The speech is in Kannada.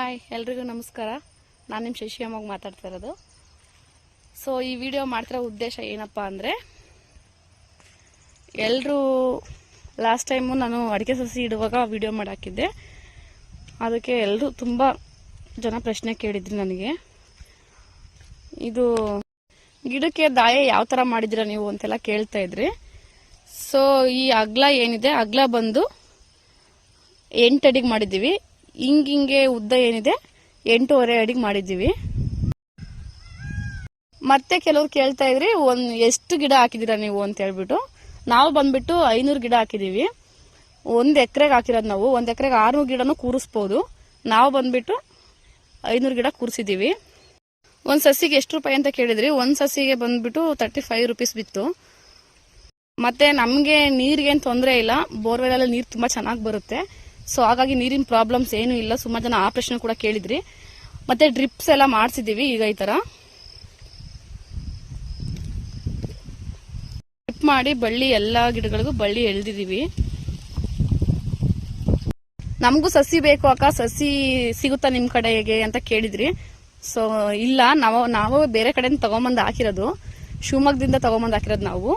ಹಾಯ್ ಎಲ್ರಿಗೂ ನಮಸ್ಕಾರ. ನಾನು ನಿಮ್ಮ ಶಶಿಯಮ್ಮಾಗ ಮಾತಾಡ್ತಾ ಇರೋದು. ಸೊ ಈ ವಿಡಿಯೋ ಮಾಡ್ತಿರೋ ಉದ್ದೇಶ ಏನಪ್ಪ ಅಂದರೆ, ಎಲ್ಲರೂ ಲಾಸ್ಟ್ ಟೈಮು ನಾನು ಅಡಿಕೆ ಸಸಿ ಇಡುವಾಗ ವಿಡಿಯೋ ಮಾಡಾಕಿದ್ದೆ. ಅದಕ್ಕೆ ಎಲ್ಲರೂ ತುಂಬ ಜನ ಪ್ರಶ್ನೆ ಕೇಳಿದ್ರಿ ನನಗೆ, ಇದು ಗಿಡಕ್ಕೆ ದಾಯ ಯಾವ ಥರ ಮಾಡಿದ್ದೀರಾ ನೀವು ಅಂತೆಲ್ಲ ಕೇಳ್ತಾ ಇದ್ರಿ. ಸೊ ಈ ಅಗ್ಲ ಏನಿದೆ, ಅಗ್ಲ ಬಂದು 8 ಅಡಿಗೆ ಮಾಡಿದ್ದೀವಿ. ಹಿಂಗೆ ಉದ್ದ ಏನಿದೆ 8.5 ಅಡಿಗೆ ಮಾಡಿದ್ದೀವಿ. ಮತ್ತೆ ಕೆಲವ್ರು ಕೇಳ್ತಾ ಇದ್ರಿ ಎಷ್ಟು ಗಿಡ ಹಾಕಿದೀರಾ ನೀವು ಅಂತ ಹೇಳ್ಬಿಟ್ಟು. ನಾವು ಬಂದ್ಬಿಟ್ಟು 500 ಗಿಡ ಹಾಕಿದೀವಿ. 1 ಎಕರೆಗೆ ಹಾಕಿರೋದು ನಾವು. 1 ಎಕರೆಗೆ 600 ಗಿಡನೂ ಕೂರಿಸ್ಬೋದು. ನಾವು ಬಂದ್ಬಿಟ್ಟು 500 ಗಿಡ ಕೂರಿಸಿದೀವಿ. ಒಂದು ಸಸಿಗೆ ಎಷ್ಟು ರೂಪಾಯಿ ಅಂತ ಕೇಳಿದ್ರಿ. ಒಂದು ಸಸಿಗೆ ಬಂದ್ಬಿಟ್ಟು 35 ರೂಪೀಸ್ ಬಿತ್ತು. ಮತ್ತೆ ನಮಗೆ ನೀರಿಗೇನು ತೊಂದರೆ ಇಲ್ಲ, ಬೋರ್ವೆಲ್ ಅಲ್ಲಿ ನೀರು ತುಂಬಾ ಚೆನ್ನಾಗಿ ಬರುತ್ತೆ. ಸೊ ಹಾಗಾಗಿ ನೀರಿನ ಪ್ರಾಬ್ಲಮ್ಸ್ ಏನು ಇಲ್ಲ. ಸುಮಾರು ಜನ ಆ ಪ್ರಶ್ನೆ ಕೂಡ ಕೇಳಿದ್ರಿ. ಮತ್ತೆ ಡ್ರಿಪ್ಸ್ ಎಲ್ಲ ಮಾಡಿಸಿದೀವಿ. ಈಗ ಈ ತರ ಡ್ರಿಪ್ ಮಾಡಿ ಬಳ್ಳಿ ಎಲ್ಲಾ ಗಿಡಗಳಿಗೂ ಬಳ್ಳಿ ಎಳ್ದಿದೀವಿ. ನಮಗೂ ಸಸಿ ಬೇಕು ಅಕ್ಕ, ಸಸಿ ಸಿಗುತ್ತಾ ನಿಮ್ ಕಡೆಗೆ ಅಂತ ಕೇಳಿದ್ರಿ. ಸೊ ಇಲ್ಲ, ನಾವು ಬೇರೆ ಕಡೆಯಿಂದ ತಗೊಂಬಂದು ಹಾಕಿರೋದು, ಶಿವಮೊಗ್ಗದಿಂದ ತಗೊಂಬಂದು ಹಾಕಿರೋದು ನಾವು.